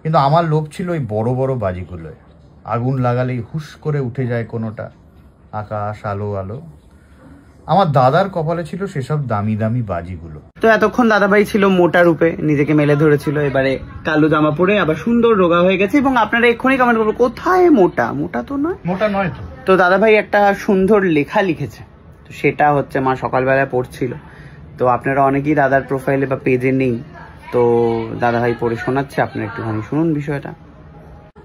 কিন্তু আমার লোভ ছিল ওই বড় বড় বাজিগুলোয়। আগুন লাগালেই হুস করে উঠে যায় কোনোটা, আকাশ আলো আলো। আমার দাদার কপালে ছিল সেসব দামি দামি বাজিগুলো। তো এতক্ষণ দাদাভাই ছিল মোটা রূপে, নিজেকে মেলে ধরেছিল, এবারে কালো জামা পরে আবার সুন্দর রোগা হয়ে গেছে। এবং আপনারা এক্ষুনি কমেন্ট করবো কোথায় মোটা, মোটা তো নয়, মোটা নয় তো। তো দাদাভাই একটা সুন্দর লেখা লিখেছে, তো সেটা হচ্ছে মা সকালবেলায় পড়ছিল। তো আপনারা অনেকেই দাদার প্রোফাইলে বা পেজে নেই, তো দাদাভাই পড়ে শোনাচ্ছে, আপনারা একটুখানি শুনুন বিষয়টা।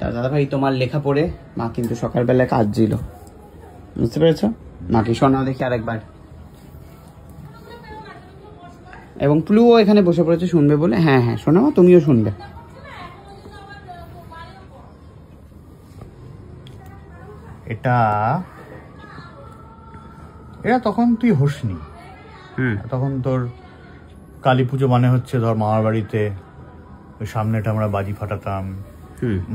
দাদাভাই তোমার লেখা পড়ে মা কিন্তু সকালবেলায় কাজ ছিল, বুঝতে পেরেছো? মাকে শোনাও দেখি আরেকবার। এবং প্লুও এখানে বসে পড়েছে শুনবে বলে। হ্যাঁ হ্যাঁ শোনাও, তুমিও শুনবে। এটা তখন তুই হোসনি। তখন তোর কালী পুজো মানে হচ্ছে ধর মামার বাড়িতে ওই সামনেটা আমরা বাজি ফাটাতাম,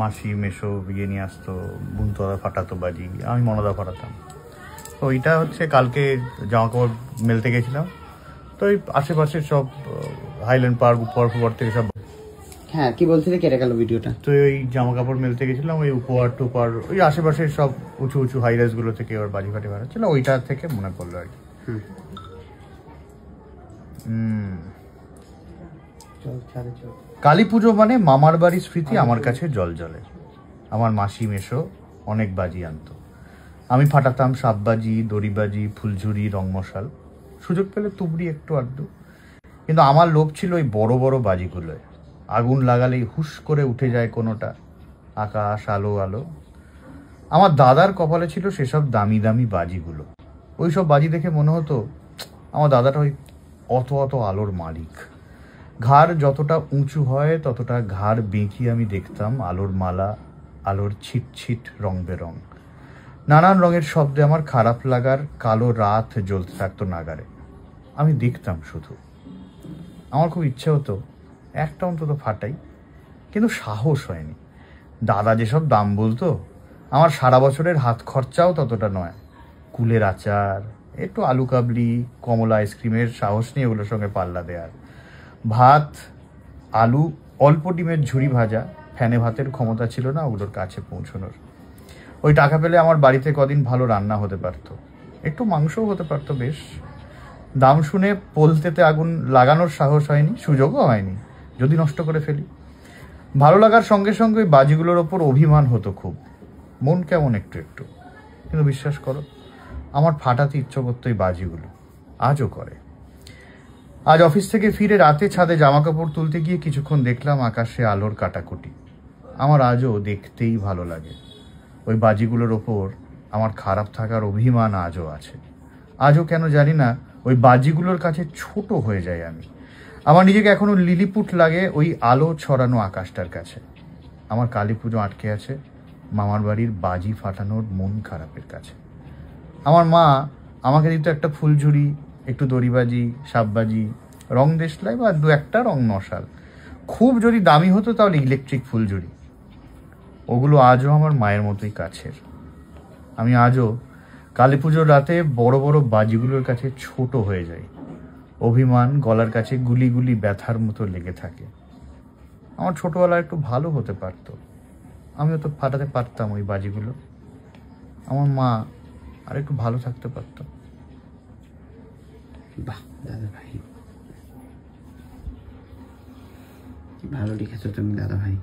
মাসি মেশো বিয়ে নিয়ে আসতো, বুনতদা ফাটাতো বাজি, আমি মনদা ফাটাতাম। তো ওইটা হচ্ছে কালকে জামা কাপড় মেলতে গেছিলাম, তো ওই আশেপাশের সব হাইল্যান্ড পার্ক উপহার থেকে সব। হ্যাঁ কি বলছিলে, কেটে গেল ভিডিওটা। তো ওই জামা কাপড় মেলতে গেছিলাম, ওই উপহার টুপার ওই আশেপাশের সব উঁচু উঁচু হাইরাইজ গুলো থেকে ওর বাজি ফাটি বাড়াচ্ছিল, ওইটা থেকে মনে পড়লো আর কি। কালী পুজো মানে মামার বাড়ির স্মৃতি আমার কাছে জল জলে। আমার মাসি মেশো অনেক বাজি আনতো, আমি ফাটাতাম সাপবাজি, দড়িবাজি, ফুলঝুরি, রংমশাল, সুযোগ পেলে তুবড়ি একটু আড্ডু। কিন্তু আমার লোভ ছিল ওই বড় বড় বাজিগুলোয়। আগুন লাগালেই হুস করে উঠে যায় কোনোটা, আকাশ আলো আলো। আমার দাদার কপালে ছিল সেসব দামি দামি বাজিগুলো। ওই সব বাজি দেখে মনে হতো আমার দাদাটা ওই অত অত আলোর মালিক। ঘাড় যতটা উঁচু হয় ততটা ঘাড় বেঁকিয়ে আমি দেখতাম আলোর মালা, আলোর ছিট ছিট রং বেরং। নানান রঙের শব্দে আমার খারাপ লাগার কালো রাত জ্বলতে থাকতো নাগারে। আমি দেখতাম শুধু। আমার খুব ইচ্ছে হতো একটা অন্তত ফাটাই, কিন্তু সাহস হয়নি। দাদা যেসব দাম বলতো, আমার সারা বছরের হাত খরচাও ততটা নয়। কুলের আচার, একটু আলু কাবলি, কমলা আইসক্রিমের সাহস নিয়ে ওগুলোর সঙ্গে পাল্লা দেয়ার। ভাত, আলু, অল্প ডিমের ঝুড়ি ভাজা, ফ্যানে ভাতের ক্ষমতা ছিল না ওগুলোর কাছে পৌঁছানোর। ওই টাকা পেলে আমার বাড়িতে কদিন ভালো রান্না হতে পারত, একটু মাংসও হতে পারত বেশ। দাম শুনে পোলতেতে আগুন লাগানোর সাহস হয়নি, সুযোগও হয়নি, যদি নষ্ট করে ফেলি। ভালো লাগার সঙ্গে সঙ্গে ওই বাজিগুলোর ওপর অভিমান হতো খুব, মন কেমন একটু একটু। কিন্তু বিশ্বাস করো, আমার ফাটাতে ইচ্ছে করতো এই বাজিগুলো, আজও করে। আজ অফিস থেকে ফিরে রাতে ছাদে জামা কাপড় তুলতে গিয়ে কিছুক্ষণ দেখলাম আকাশে আলোর কাটাকুটি। আমার আজও দেখতেই ভালো লাগে। ওই বাজিগুলোর ওপর আমার খারাপ থাকার অভিমান আজও আছে। আজও কেন জানি না ওই বাজিগুলোর কাছে ছোট হয়ে যায় আমি। আমার নিজেকে এখনো লিলিপুট লাগে ওই আলো ছড়ানো আকাশটার কাছে। আমার কালী পুজো আটকে আছে মামার বাড়ির বাজি ফাটানোর মন খারাপের কাছে। আমার মা আমাকে দিত একটা ফুলঝুরি, একটু দড়িবাজি, সাপবাজি, রং দেশলাই বা দু একটা রং মশাল। খুব যদি দামি হতো তাহলে ইলেকট্রিক ফুলঝুরি। ওগুলো আজও আমার মায়ের মতোই কাছের। আমি আজও কালী পুজোর রাতে বড় বড় বাজিগুলোর কাছে ছোট হয়ে যাই। অভিমান গলার কাছে গুলি গুলি ব্যথার মতো লেগে থাকে। আমার ছোটবেলা একটু ভালো হতে পারত, আমিও তো ফাটাতে পারতাম ওই বাজিগুলো। আমার মা আর একটু ভালো থাকতে পারত। বাহ দাদা ভাই, ভালো লিখেছো তুমি দাদা ভাই।